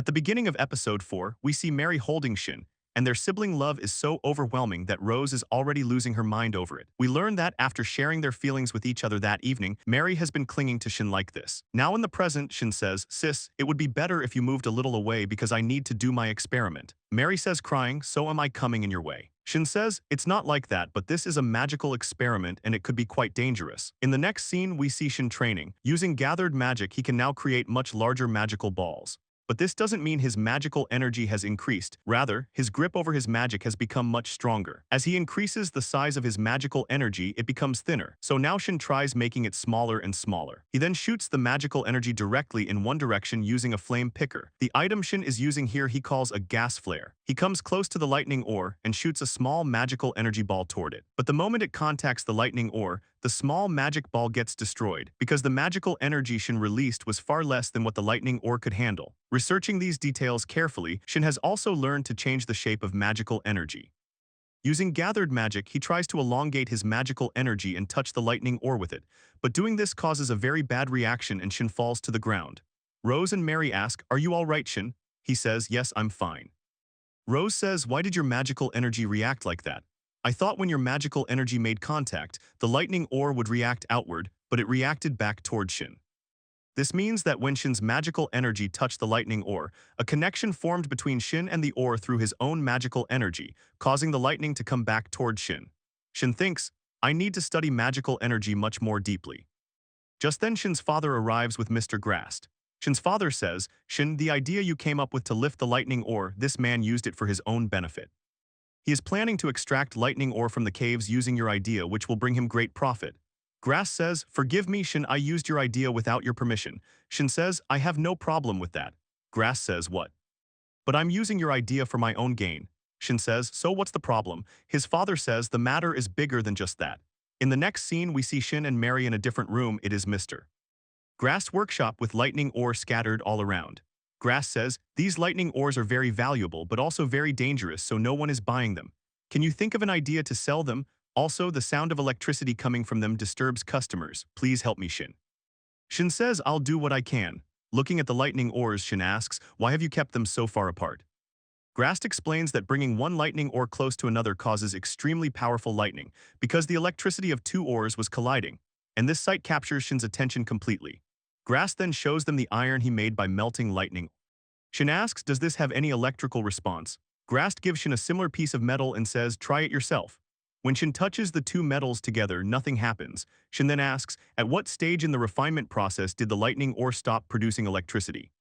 At the beginning of episode 4, we see Mary holding Shin, and their sibling love is so overwhelming that Rose is already losing her mind over it. We learn that after sharing their feelings with each other that evening, Mary has been clinging to Shin like this. Now in the present, Shin says, "Sis, it would be better if you moved a little away because I need to do my experiment." Mary says, crying, "So am I coming in your way?" Shin says, "It's not like that, but this is a magical experiment and it could be quite dangerous." In the next scene, we see Shin training. Using gathered magic, he can now create much larger magical balls. But this doesn't mean his magical energy has increased. Rather, his grip over his magic has become much stronger. As he increases the size of his magical energy, it becomes thinner. So now Shin tries making it smaller and smaller. He then shoots the magical energy directly in one direction using a flame picker. The item Shin is using here he calls a gas flare. He comes close to the lightning ore and shoots a small magical energy ball toward it. But the moment it contacts the lightning ore, the small magic ball gets destroyed because the magical energy Shin released was far less than what the lightning ore could handle. Researching these details carefully, Shin has also learned to change the shape of magical energy. Using gathered magic, he tries to elongate his magical energy and touch the lightning ore with it, but doing this causes a very bad reaction and Shin falls to the ground. Rose and Mary ask, "Are you all right, Shin?" He says, "Yes, I'm fine." Rose says, "Why did your magical energy react like that? I thought when your magical energy made contact, the lightning ore would react outward, but it reacted back toward Shin." This means that when Shin's magical energy touched the lightning ore, a connection formed between Shin and the ore through his own magical energy, causing the lightning to come back toward Shin. Shin thinks, "I need to study magical energy much more deeply." Just then Shin's father arrives with Mr. Grast. Shin's father says, "Shin, the idea you came up with to lift the lightning ore, this man used it for his own benefit. He is planning to extract lightning ore from the caves using your idea, which will bring him great profit." Grass says, "Forgive me, Shin, I used your idea without your permission." Shin says, "I have no problem with that." Grass says, "What? But I'm using your idea for my own gain." Shin says, "So what's the problem?" His father says, "The matter is bigger than just that." In the next scene, we see Shin and Mary in a different room. It is Mr. Grass workshop with lightning ore scattered all around. Grass says, "These lightning ores are very valuable but also very dangerous, so no one is buying them. Can you think of an idea to sell them? Also, the sound of electricity coming from them disturbs customers. Please help me, Shin." Shin says, "I'll do what I can." Looking at the lightning ores, Shin asks, "Why have you kept them so far apart?" Grast explains that bringing one lightning ore close to another causes extremely powerful lightning because the electricity of two ores was colliding, and this sight captures Shin's attention completely. Grast then shows them the iron he made by melting lightning. Shin asks, "Does this have any electrical response?" Grast gives Shin a similar piece of metal and says, "Try it yourself." When Shin touches the two metals together, nothing happens. Shin then asks, "At what stage in the refinement process did the lightning ore stop producing electricity?"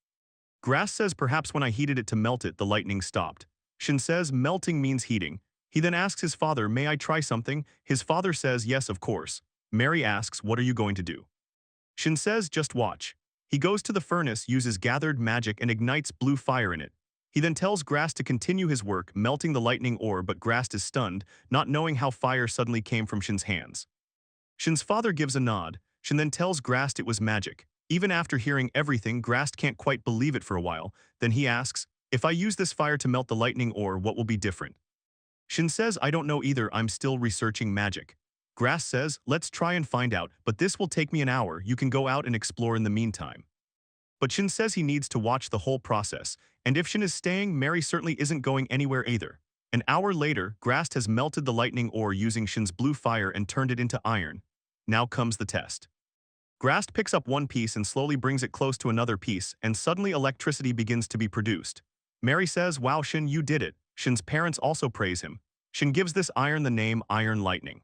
Grass says, "Perhaps when I heated it to melt it, the lightning stopped." Shin says, "Melting means heating." He then asks his father, "May I try something?" His father says, "Yes, of course." Mary asks, "What are you going to do?" Shin says, "Just watch." He goes to the furnace, uses gathered magic, and ignites blue fire in it. He then tells Grast to continue his work, melting the lightning ore, but Grast is stunned, not knowing how fire suddenly came from Shin's hands. Shin's father gives a nod. Shin then tells Grast it was magic. Even after hearing everything, Grast can't quite believe it for a while. Then he asks, "If I use this fire to melt the lightning ore, what will be different?" Shin says, "I don't know either, I'm still researching magic." Grast says, "Let's try and find out, but this will take me an hour, you can go out and explore in the meantime." But Shin says he needs to watch the whole process, and if Shin is staying, Mary certainly isn't going anywhere either. An hour later, Grast has melted the lightning ore using Shin's blue fire and turned it into iron. Now comes the test. Grast picks up one piece and slowly brings it close to another piece, and suddenly electricity begins to be produced. Mary says, "Wow, Shin, you did it." Shin's parents also praise him. Shin gives this iron the name Iron Lightning.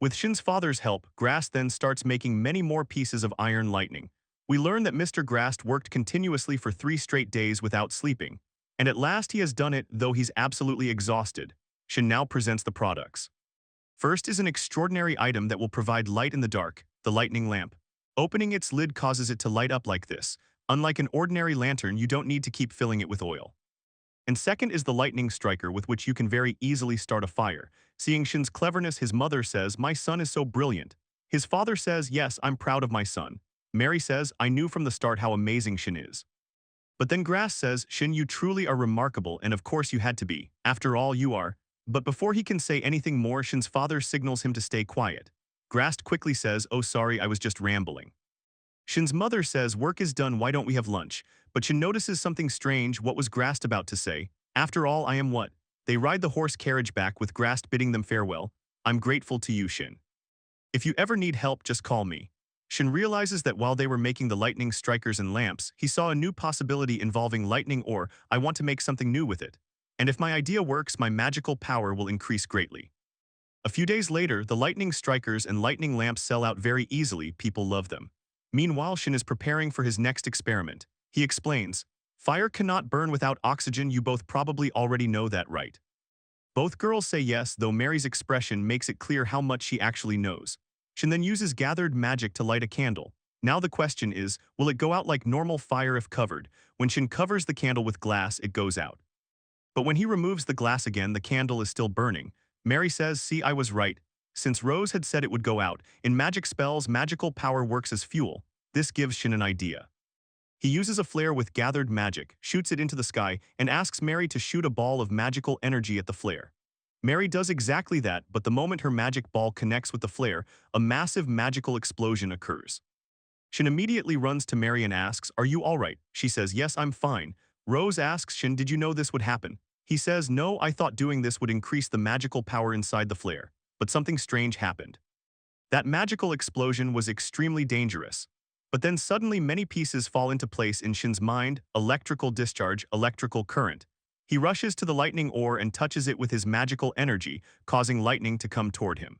With Shin's father's help, Grast then starts making many more pieces of iron lightning. We learn that Mr. Grast worked continuously for 3 straight days without sleeping, and at last he has done it, though he's absolutely exhausted. Shin now presents the products. First is an extraordinary item that will provide light in the dark, the lightning lamp. Opening its lid causes it to light up like this. Unlike an ordinary lantern, you don't need to keep filling it with oil. And second is the lightning striker, with which you can very easily start a fire. Seeing Shin's cleverness, his mother says, "My son is so brilliant." His father says, "Yes, I'm proud of my son." Mary says, "I knew from the start how amazing Shin is." But then Grass says, "Shin, you truly are remarkable, and of course you had to be. After all, you are." But before he can say anything more, Shin's father signals him to stay quiet. Grass quickly says, "Oh sorry, I was just rambling." Shin's mother says work is done, why don't we have lunch? But Shin notices something strange. What was Grast about to say? After all, I am what? They ride the horse carriage back with Grast bidding them farewell. I'm grateful to you, Shin. If you ever need help, just call me. Shin realizes that while they were making the lightning strikers and lamps, he saw a new possibility involving lightning ore. I want to make something new with it. And if my idea works, my magical power will increase greatly. A few days later, the lightning strikers and lightning lamps sell out very easily. People love them. Meanwhile, Shin is preparing for his next experiment. He explains, fire cannot burn without oxygen. You both probably already know that, right? Both girls say yes, though Mary's expression makes it clear how much she actually knows. Shin then uses gathered magic to light a candle. Now the question is, will it go out like normal fire if covered? When Shin covers the candle with glass, it goes out. But when he removes the glass again, the candle is still burning. Mary says, see, I was right. Since Rose had said it would go out, in magic spells, magical power works as fuel. This gives Shin an idea. He uses a flare with gathered magic, shoots it into the sky, and asks Mary to shoot a ball of magical energy at the flare. Mary does exactly that, but the moment her magic ball connects with the flare, a massive magical explosion occurs. Shin immediately runs to Mary and asks, are you alright? She says, yes, I'm fine. Rose asks Shin, did you know this would happen? He says, no, I thought doing this would increase the magical power inside the flare. But something strange happened. That magical explosion was extremely dangerous. But then suddenly many pieces fall into place in Shin's mind: electrical discharge, electrical current. He rushes to the lightning ore and touches it with his magical energy, causing lightning to come toward him.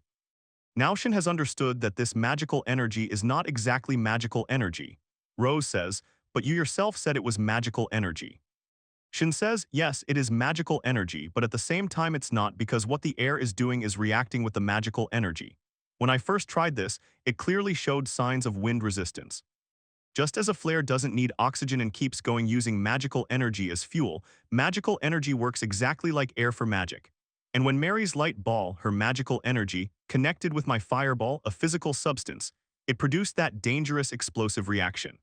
Now Shin has understood that this magical energy is not exactly magical energy. Rose says, but you yourself said it was magical energy. Shin says, yes, it is magical energy, but at the same time it's not, because what the air is doing is reacting with the magical energy. When I first tried this, it clearly showed signs of wind resistance. Just as a flare doesn't need oxygen and keeps going using magical energy as fuel, magical energy works exactly like air for magic. And when Mary's light ball, her magical energy, connected with my fireball, a physical substance, it produced that dangerous explosive reaction.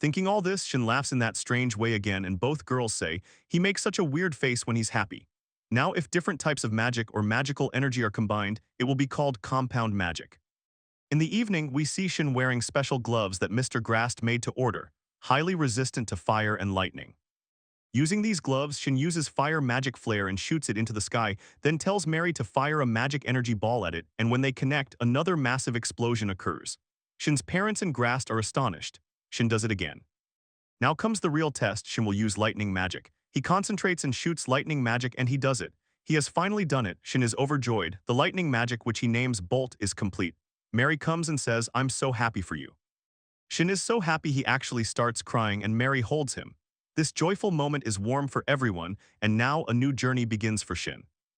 Thinking all this, Shin laughs in that strange way again, and both girls say, he makes such a weird face when he's happy. Now if different types of magic or magical energy are combined, it will be called compound magic. In the evening, we see Shin wearing special gloves that Mr. Grast made to order, highly resistant to fire and lightning. Using these gloves, Shin uses fire magic flare and shoots it into the sky, then tells Mary to fire a magic energy ball at it, and when they connect, another massive explosion occurs. Shin's parents and Grast are astonished. Shin does it again. Now comes the real test. Shin will use lightning magic. He concentrates and shoots lightning magic, and he does it. He has finally done it. Shin is overjoyed. The lightning magic, which he names Bolt, is complete. Mary comes and says, I'm so happy for you. Shin is so happy he actually starts crying, and Mary holds him. This joyful moment is warm for everyone, and now a new journey begins for Shin.